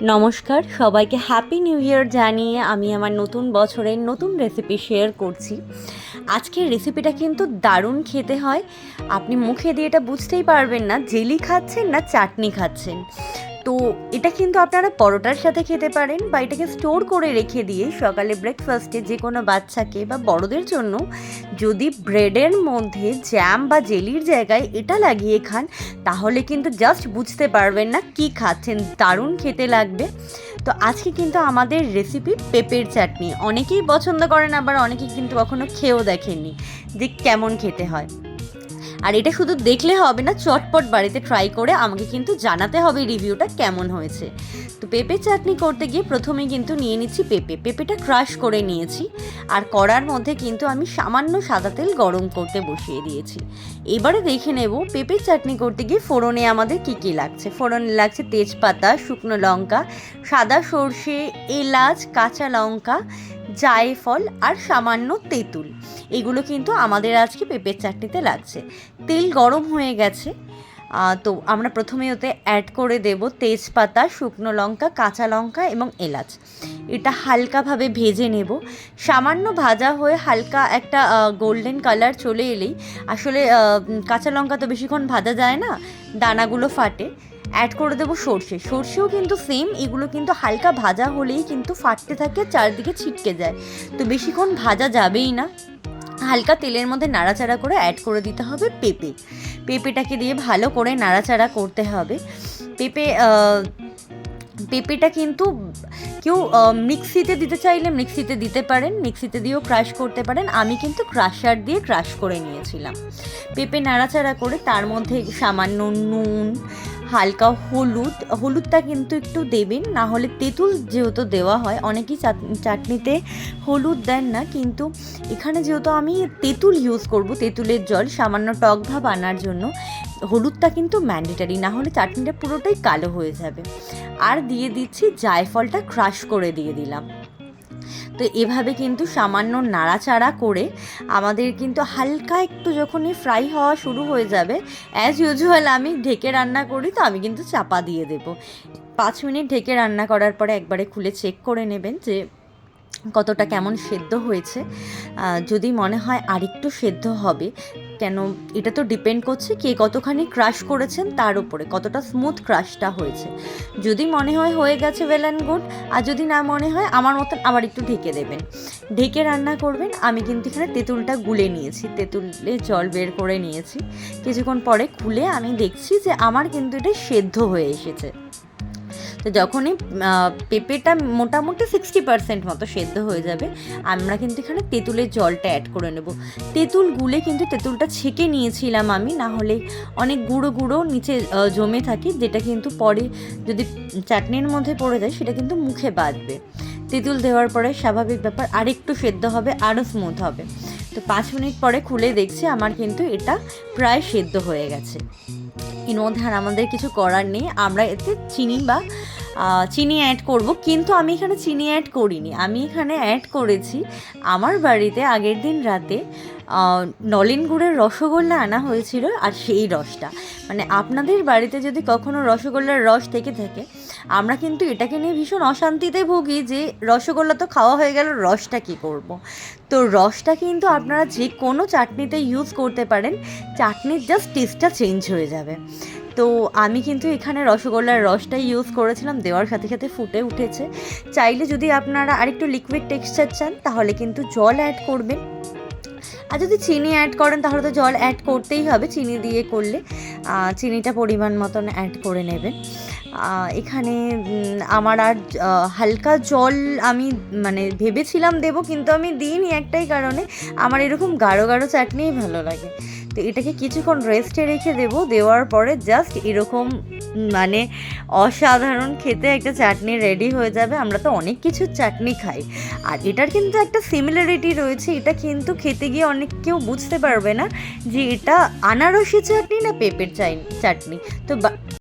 নমস্কার, সবাইকে happy new year জানিয়ে আমি আমার নতুন বছরের নতুন রেসিপি শেয়ার করছি। আজকের রেসিপিটা কিন্তু দারুণ খেতে হয়। আপনি মুখে দিয়ে এটা বুঝতেই পারবেন না জেলি খাচ্ছেন না চাটনি খাচ্ছেন। তো এটা কিন্তু আপনারা পরোটার সাথে খেতে পারেন বা এটাকে স্টোর করে রেখে দিয়ে সকালে ব্রেকফাস্টে যে কোনো বাচ্চাকে বা বড়দের জন্য যদি ব্রেডের মধ্যে জ্যাম বা জেলির জায়গায় এটা লাগিয়ে খান, তাহলে কিন্তু জাস্ট বুঝতে পারবেন না কি খাচ্ছেন, দারুণ খেতে লাগবে। তো আজকে কিন্তু আমাদের রেসিপি পেঁপের চাটনি। অনেকেই পছন্দ করেন, আবার অনেকেই কিন্তু কখনো খেয়েও দেখেননি যে কেমন খেতে হয়। আর এটা শুধু দেখলে হবে না, চটপট বাড়িতে ট্রাই করে আমাকে কিন্তু জানাতে হবে রিভিউটা কেমন হয়েছে। তো পেঁপে চাটনি করতে গিয়ে প্রথমে কিন্তু নিয়ে নিচ্ছি পেঁপেটা ক্রাশ করে নিয়েছি। আর কড়ার মধ্যে কিন্তু আমি সামান্য সাদা তেল গরম করতে বসিয়ে দিয়েছি। এবারে দেখে নেব পেঁপে চাটনি করতে গিয়ে ফোড়নে আমাদের কী কী লাগছে। ফোড়নে লাগছে তেজপাতা, শুকনো লঙ্কা, সাদা সর্ষে, এলাচ, কাঁচা লঙ্কা, জায়ফল আর সামান্য তেঁতুল। এগুলো কিন্তু আমাদের আজকে পেঁপের চাটনিতে লাগছে। তেল গরম হয়ে গেছে, তো আমরা প্রথমে ওতে অ্যাড করে দেব তেজপাতা, শুকনো লঙ্কা, কাঁচা লঙ্কা এবং এলাচ। এটা হালকাভাবে ভেজে নেব। সামান্য ভাজা হয়ে হালকা একটা গোল্ডেন কালার চলে এলেই, আসলে কাঁচা লঙ্কা তো বেশিক্ষণ ভাজা যায় না, দানাগুলো ফাটে। অ্যাড করে দেবো সর্ষেও কিন্তু সেম, এগুলো কিন্তু হালকা ভাজা হলেই কিন্তু ফাটতে থাকে, চারদিকে ছিটকে যায়, তো বেশিক্ষণ ভাজা যাবেই না। হালকা তেলের মধ্যে নাড়াচাড়া করে অ্যাড করে দিতে হবে পেঁপেটাকে দিয়ে ভালো করে নাড়াচাড়া করতে হবে। পেঁপেটা কিন্তু কেউ মিক্সিতে দিতে চাইলে মিক্সিতে দিতে পারেন, মিক্সিতে দিয়েও ক্রাশ করতে পারেন। আমি কিন্তু ক্রাশার দিয়ে ক্রাশ করে নিয়েছিলাম। পেঁপে নাড়াচাড়া করে তার মধ্যে সামান্য নুন, হালকা হলুদটা কিন্তু একটু দেবেন, না হলে তেঁতুল যেহেতু দেওয়া হয়, অনেকেই চাটনিতে হলুদ দেন না, কিন্তু এখানে যেহেতু আমি তেঁতুল ইউজ করব, তেঁতুলের জল সামান্য টক ভাব আনার জন্য হলুদটা কিন্তু ম্যান্ডেটারি, না হলে চাটনিটা পুরোটাই কালো হয়ে যাবে। আর দিয়ে দিচ্ছি জায়ফলটা ক্রাশ করে দিয়ে দিলাম। তো এভাবে কিন্তু সামান্য নাড়াচাড়া করে আমাদের কিন্তু হালকা একটু যখনই ফ্রাই হওয়া শুরু হয়ে যাবে, অ্যাজ ইউজুয়াল আমি ঢেকে রান্না করি, তো আমি কিন্তু চাপা দিয়ে দেবো। 5 মিনিট ঢেকে রান্না করার পরে একবারে খুলে চেক করে নেবেন যে কতটা কেমন সেদ্ধ হয়েছে। যদি মনে হয় আরেকটু সেদ্ধ হবে, কেন এটা তো ডিপেন্ড করছে কে কতখানি ক্রাশ করেছেন তার উপরে, কতটা স্মুথ ক্রাশটা হয়েছে। যদি মনে হয় হয়ে গেছে ওয়েল অ্যান্ড গুড, আর যদি না মনে হয় আমার মতন আবার একটু ঢেকে দেবেন, ঢেকে রান্না করবেন। আমি কিন্তু এখানে তেঁতুলটা গুলে নিয়েছি, তেঁতুলে জল বের করে নিয়েছি। কিছুক্ষণ পরে খুলে আমি দেখছি যে আমার কিন্তু এটা সেদ্ধ হয়ে এসেছে। তো যখনই পেঁপেটা মোটামুটি 60% মতো সেদ্ধ হয়ে যাবে, আমরা কিন্তু এখানে তেঁতুলের জলটা অ্যাড করে নেব। তেঁতুল গুলে কিন্তু তেঁতুলটা ছেঁকে নিয়েছিলাম আমি, না হলে অনেক গুঁড়ো গুঁড়ো নিচে জমে থাকে, যেটা কিন্তু পরে যদি চাটনির মধ্যে পড়ে যায় সেটা কিন্তু মুখে বাঁধবে। তেঁতুল দেওয়ার পরে স্বাভাবিক ব্যাপার, আরেকটু সেদ্ধ হবে, আরও স্মুথ হবে। তো 5 মিনিট পরে খুলে দেখছি আমার কিন্তু এটা প্রায় সেদ্ধ হয়ে গেছে। এর মধ্যে আর আমাদের কিছু করার নেই, আমরা এতে চিনি অ্যাড করব, কিন্তু আমি এখানে চিনি অ্যাড করিনি। আমি এখানে অ্যাড করেছি, আমার বাড়িতে আগের দিন রাতে নলেন গুড়ের রসগোল্লা আনা হয়েছিল, আর সেই রসটা, মানে আপনাদের বাড়িতে যদি কখনো রসগোল্লার রস থেকে থাকে, আমরা কিন্তু এটাকে নিয়ে ভীষণ অশান্তিতে ভুগি যে রসগোল্লা তো খাওয়া হয়ে গেল, রসটা কী করব। তো রসটা কিন্তু আপনারা যে কোনো চাটনিতে ইউজ করতে পারেন, চাটনির জাস্ট টেস্টটা চেঞ্জ হয়ে যাবে। তো আমি কিন্তু এখানে রসগোল্লার রসটাই ইউজ করেছিলাম, দেওয়ার সাথে সাথে ফুটে উঠেছে। চাইলে যদি আপনারা আরেকটু লিকুইড টেক্সচার চান তাহলে কিন্তু জল অ্যাড করবেন, আর যদি চিনি অ্যাড করেন তাহলে তো জল অ্যাড করতেই হবে। চিনি দিয়ে করলে চিনিটা পরিমাণ মতন অ্যাড করে নেবেন। এখানে আমার আর হালকা জল আমি মানে ভেবেছিলাম দেবো, কিন্তু আমি দিইনি একটাই কারণে, আমার এরকম গাঢ় গাঢ় চাটনিই ভালো লাগে। তো এটাকে কিছুক্ষণ রেস্টে রেখে দেবো, দেওয়ার পরে জাস্ট এরকম মানে অসাধারণ খেতে একটা চাটনি রেডি হয়ে যাবে। আমরা তো অনেক কিছু চাটনি খাই, আর এটার কিন্তু একটা সিমিলারিটি রয়েছে। এটা কিন্তু খেতে গিয়ে অনেক কেউ বুঝতে পারবে না যে এটা আনারসি চাটনি না পেঁপের চাটনি। তো